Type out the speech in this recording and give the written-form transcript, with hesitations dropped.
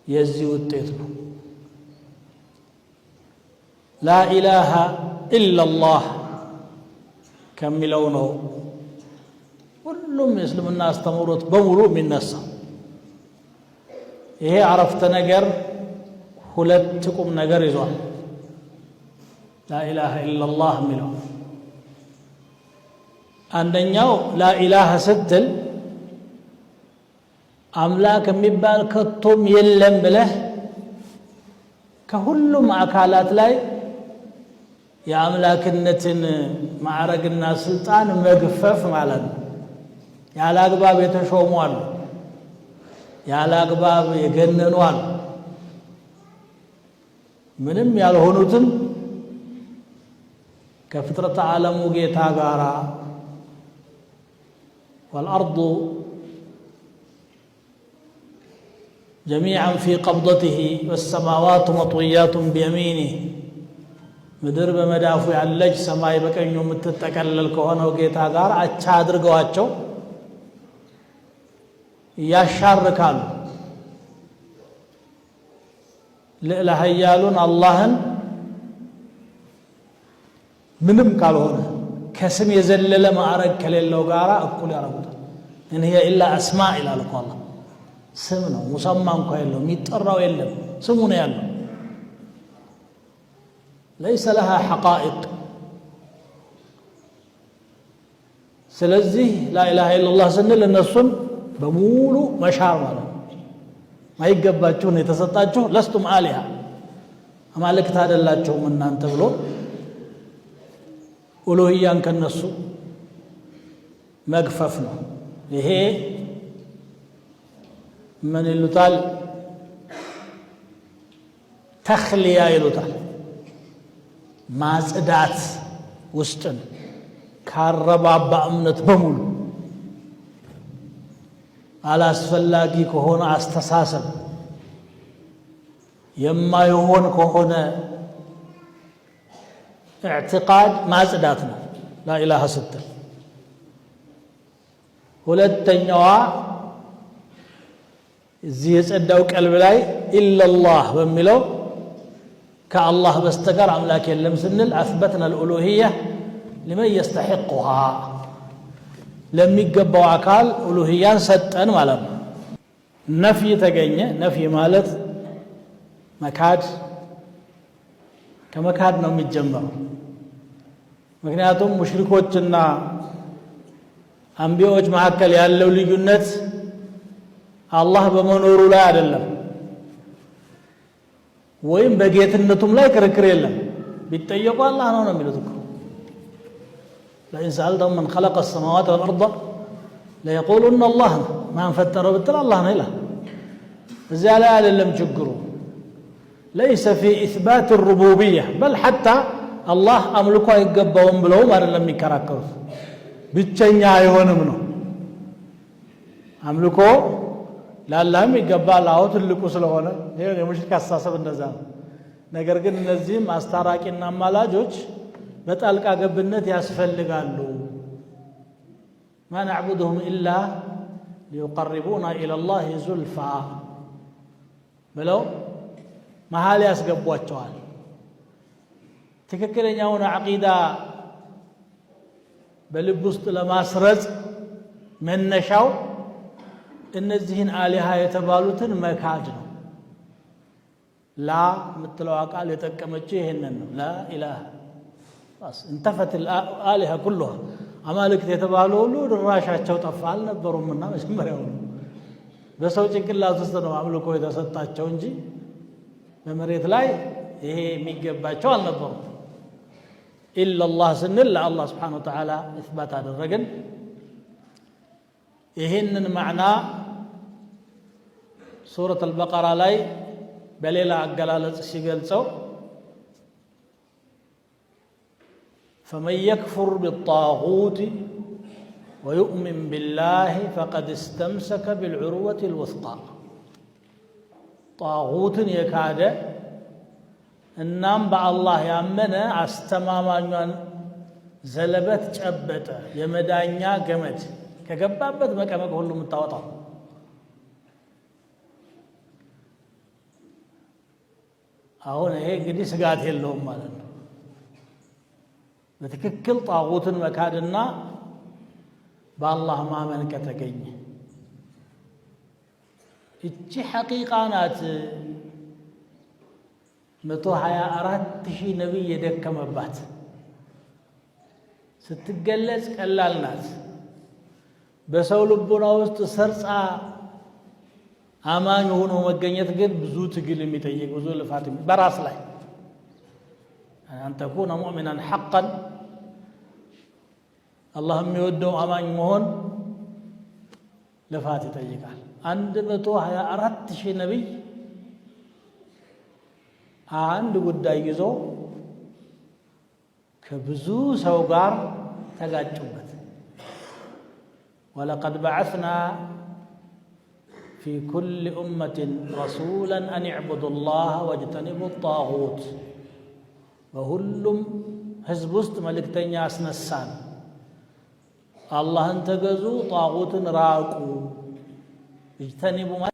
የዚህ ውጤት ነው። ላ ኢላሃ ኢላላህ ከሚለው ነው ሁሉም የእስልምና አስተምህሮት በሙሉ የሚነሳው። ይሄ አረፍተ ነገር ሁለት ቁም ነገር ይዟል። ላ ኢላሃ ኢላላህ የሚለው አንደኛው ላ ኢላሃ ስትል አምላክ የሚባል ከቶም የለም ብለህ ከሁሉም አካላት ላይ የአምላክነትን ማዕረግና ስልጣን መግፈፍ ማለት ነው። ያለ አግባብ የተሾሙ አሉ፣ ያለ አግባብ የገነኑ አሉ። ምንም ያልሆኑትን ከፍጥረተ ዓለሙ ጌታ ጋራ والأرض جميعا في قبضته والسماوات مطويات بيمينه ምድር በመዳፉ ያለች ሰማይ በቀኙ የምትጠቀለል ከሆነው ጌታ ጋር አቻ አድርገዋቸው ያሻርካሉ። ልዕለ ኃያሉን አላህን ምንም ካልሆነ ከስም የዘለለ ማዕረግ ከሌለው ጋር እኩል ያደርጉታል። እን هي الا اسماء ይላል እኮ አላህ። ስም ነው፣ ሙሰማ እንኳን የለው፣ የሚጠራው የለም፣ ስሙ ነው ያለው። ليس لها حقائق። ስለዚህ ላ ኢላሃ ኢላላህ ስንል እነሱን በሙሉ መሻር ማለት ነው። ማይገባችሁ ነው የተሰጣችሁ፣ ለስቱም አሊሃ አማልክት አይደላችሁም እናንተ ብሎ ኡሉሂያን ከነሱ መግፈፍ ነው። ይሄ ምን ይሉታል? ተኽሊያ ይሉታል። ማጽዳት ውስጥን ካረባባ እምነት በሙሉ አላስፈላጊ ከሆነ አስተሳሰብ የማይሆን ከሆነ اعتقاد ማጽዳት ነው ላ ኢላሃ ስትል። ሁለተኛዋ እዚህ የጸዳው ቀልብ ላይ ኢላላህ በሚለው ከአላህ በስተቀር አምላክ የለም ስንል አስበትና الألوهية لمن يستحقها ለሚገባው አካል ኡሉሂያን ሰጠን ማለት ነው። ነፍይ ተገኘ። ነፍይ ማለት መካድ፣ ከመካድ ነው የሚጀምረው። ምክንያቱም ሙሽሪኮችና አንቢያዎች መካከል ያለው ልዩነት አላህ በመኖሩ ላይ አይደለም፣ ወይም በጌትነቱም ላይ ክርክር የለም። ቢጠየቁ አላህ ነው የሚሉት እኮ لئن سألتهم من خلق السماوات والأرض ليقولن الله ما انفتروا بالتالي الله نيله زال على لم تشكروا ليس في إثبات الربوبية بل حتى الله أملكه يقبهم بلو ما لم يكركروا بتشنيا يهون منه أملكه لا لم يقبل الله تلقوا سلوهنا هي مشكلة أساسا بالنظام ነገር ግን እነዚህም አስታራቂና አማላጆች በጣልቃ ገብነት ያስፈልጋሉ። ما نعبدهم إلا ليقربونا إلى الله زلفى ብለው መሃል ያስገቧቸዋል። ትክክለኛውን አቂዳ በልብ ውስጥ ለማስረጽ መነሻው እነዚህን አሊሃ የተባሉትን መካድ ነው። ላ የምትለው ቃል የጠቀመችው ይሄንን ነው። ላ ኢላሃ بس انتفت الآلهة كلها አማልክት የተባሉ ሁሉ ድራሻቸው ጠፋ። አልነበሩምና መጀመሪያው በሰው ጭንቅላት ውስጥ ነው አምልኮ የተሰጣቸው እንጂ በመሬት ላይ ይሄ የሚገባቸው አልነበሩም። ኢላላህ ስንል ለአላህ ስብሓነሁ ወተዓላ ኢስባት አደረግን። ይህንን ማዕና ሱረት አልበቀራ ላይ በሌላ አገላለጽ ሲገልጸው فمن يكفر بالطاغوت ويؤمن بالله فقد استمسك بالعروة الوثقى طاغوت يكاد النام بالله يامنه استمامانيان زلبت ጨበጠ የመዳኛ ገመድ ከገባበት መቀመቅ ሁሉ የምታወጣው አሁን ይሄ እንግዲህ ስጋት የለውም ማለት ነው። በትክክል ጣዖትን መካድና በአላህ ማመን ከተገኘ እቺ ሐቂቃ ናት። 124,000 ነቢይ የደከመባት ስትገለጽ ቀላል ናት። በሰው ልቦና ውስጥ ሰርጻ አማኝ ሆኖ መገኘት ግን ብዙ ትግል የሚጠይቅ ብዙ ልፋት በራስ ላይ أن تكون مؤمنا حقا الله የሚወደው አማኝ መሆን ልፋት ይጠይቃል። 124,000 ነቢይ አንድ ጉዳይ ይዞ ከብዙ ሰው ጋር ተጋጩበት። ولقد بعثنا في كل أمة رسولا أن اعبدوا الله واجتنبوا الطاغوت በሁሉም ህዝብ ውስጥ መልእክተኛ አስነሳን። አላህን ተገዙ፣ ጣዖትን ራቁ። اجتنبوا